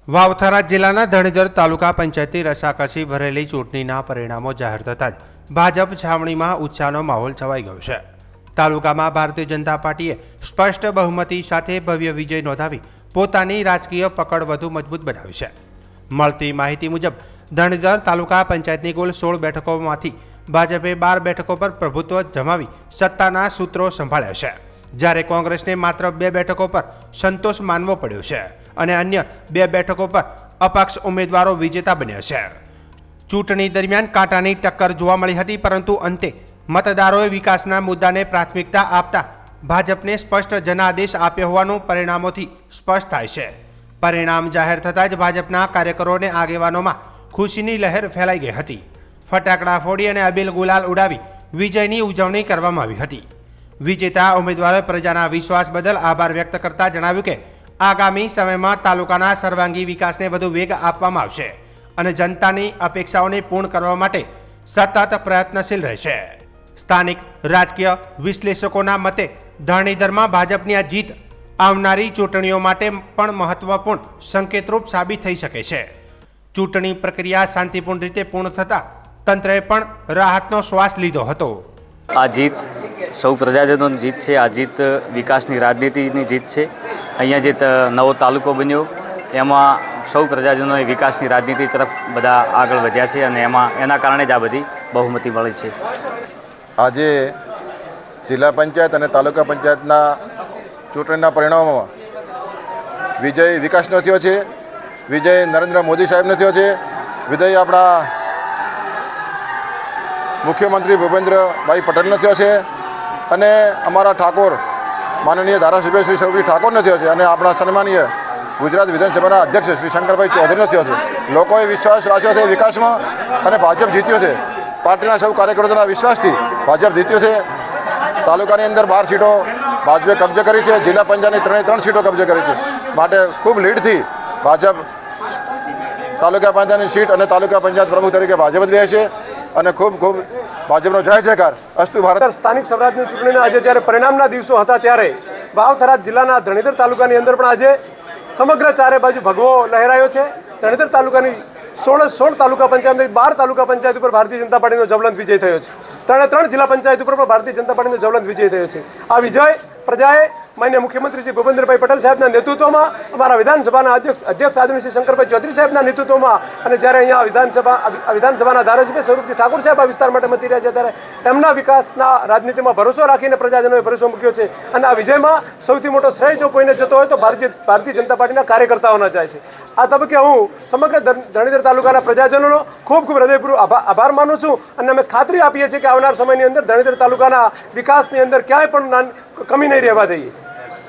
વાવથરા જિલ્લાના ધણીધર તાલુકા પંચાયતની રસાકસી ભરેલી ચૂંટણીના પરિણામો જાહેર થતાં જ ભાજપ છાવણીમાં ઉત્સાહનો માહોલ છવાઈ ગયો છે। તાલુકામાં ભારતીય જનતા પાર્ટીએ સ્પષ્ટ બહુમતી સાથે ભવ્ય વિજય નોંધાવી પોતાની રાજકીય પકડ વધુ મજબૂત બનાવી છે। મળતી માહિતી મુજબ ધણીધર તાલુકા પંચાયતની કુલ 16 બેઠકોમાંથી ભાજપે 12 બેઠકો પર પ્રભુત્વ જમાવી સત્તાના સૂત્રો સંભાળ્યા છે, જ્યારે કોંગ્રેસને માત્ર 2 બેઠકો પર સંતોષ માનવો પડ્યો છે અને અન્ય 2 બેઠકો પર અપક્ષ ઉમેદવારો વિજેતા બન્યા છે। ચૂંટણી દરમિયાન કાંટાની ટક્કર જોવા મળી હતી, પરંતુ અંતે મતદારોએ વિકાસના મુદ્દાને પ્રાથમિકતા આપતા ભાજપને સ્પષ્ટ જનાદેશ આપ્યો હોવાનું પરિણામોથી સ્પષ્ટ થાય છે। પરિણામ જાહેર થતાં જ ભાજપના કાર્યકરોને આગેવાનોમાં ખુશીની લહેર ફેલાઈ ગઈ હતી। ફટાકડા ફોડી અને અબીલ ગુલાલ ઉડાવી વિજયની ઉજવણી કરવામાં આવી હતી। વિજેતા ઉમેદવારોએ પ્રજાના વિશ્વાસ બદલ આભાર વ્યક્ત કરતા જણાવ્યું કે આગામી સમયમાં તાલુકાના સર્વાંગી વિકાસને વધુ વેગ આપવામાં આવશે અને જનતાની અપેક્ષાઓને પૂર્ણ કરવા માટે સતત પ્રયત્નશીલ રહેશે। સ્થાનિક રાજકીય વિશ્લેષકોના મતે ધરણીધરમાં ભાજપની આ જીત આવનારી ચૂંટણીઓ માટે પણ મહત્વપૂર્ણ સંકેતરૂપ સાબિત થઈ શકે છે। ચૂંટણી પ્રક્રિયા શાંતિપૂર્ણ રીતે પૂર્ણ થતાં તંત્રએ પણ રાહતનો શ્વાસ લીધો હતો। આ જીત સૌ પ્રજાજનોની જીત છે। આ જીત વિકાસની રાજનીતિની જીત છે। અહીંયા જે નવો તાલુકો બન્યો એમાં સૌ પ્રજાજનોએ વિકાસની રાજનીતિ તરફ બધા આગળ વધ્યા છે અને એના કારણે જ આ બધી બહુમતી મળી છે। આજે જિલ્લા પંચાયત અને તાલુકા પંચાયતના ચૂંટણીના પરિણામોમાં વિજય વિકાસનો થયો છે, વિજય નરેન્દ્ર મોદી સાહેબનો થયો છે, વિજય આપણા મુખ્યમંત્રી ભૂપેન્દ્રભાઈ પટેલનો થયો છે અને અમારા ઠાકોર માનનીય ધારાસભ્ય શ્રી સૌરભજી ઠાકોરનો થયો છે અને આપણા સન્માનીય ગુજરાત વિધાનસભાના અધ્યક્ષ શ્રી શંકરભાઈ ચૌધરીનો થયો છે। લોકોએ વિશ્વાસ રાખ્યો છે વિકાસમાં અને ભાજપ જીત્યો છે। પાર્ટીના સૌ કાર્યકર્તાઓના વિશ્વાસથી ભાજપ જીત્યો છે। તાલુકાની અંદર 12 સીટો ભાજપે કબજે કરી છે, જિલ્લા પંચાયતની 3 સીટો કબજે કરી છે, માટે ખૂબ લીડથી ભાજપ તાલુકા પંચાયતની સીટ અને તાલુકા પંચાયત પ્રમુખ તરીકે ભાજપ જ બે છે અને ખૂબ ખૂબ ભાજપનો જય જયકાર અસ્તુ ભારત। સ્થાનિક સ્વરાજની ચૂંટણીના આજે જ્યારે પરિણામના દિવસો હતા ત્યારે વાવથરા જિલ્લાના ધણીધર તાલુકાની અંદર પણ આજે સમગ્ર ચારે બાજુ ભગવો લહેરાયો છે। ધણીધર તાલુકાની 16 તાલુકા પંચાયતની 12 તાલુકા પંચાયત ઉપર ભારતીય જનતા પાર્ટીનો જ્વલંત વિજય થયો છે। 3 જિલ્લા પંચાયત ઉપર પણ ભારતીય જનતા પાર્ટીનો જ્વલંત વિજય થયો છે। આ વિજય પ્રજાએ માન્ય મુખ્યમંત્રી શ્રી ભૂપેન્દ્રભાઈ પટેલ સાહેબના નેતૃત્વમાં, અમારા વિધાનસભાના અધ્યક્ષ આદરણીય શ્રી શંકરભાઈ ચૌધરી સાહેબના નેતૃત્વમાં અને જ્યારે અહીંયા વિધાનસભાના ધારાસભ્ય સૌરભજી ઠાકોર સાહેબ આ વિસ્તાર માટે મતી રહ્યા છે ત્યારે એમના વિકાસના રાજનીતિમાં ભરોસો રાખીને પ્રજાજનોએ ભરોસો મૂક્યો છે અને આ વિજયમાં સૌથી મોટો શ્રેય જો કોઈને જતો હોય તો ભારતીય જનતા પાર્ટીના કાર્યકર્તાઓના જાય છે। આ તબક્કે હું સમગ્ર ધણીધર તાલુકાના પ્રજાજનોનો ખૂબ ખૂબ હૃદયપૂર્વક આભાર માનું છું અને અમે ખાતરી આપીએ છીએ કે આવનાર સમયની અંદર ધણીધર તાલુકાના વિકાસની અંદર ક્યાંય પણ કમી નહીં રહેવા દઈએ।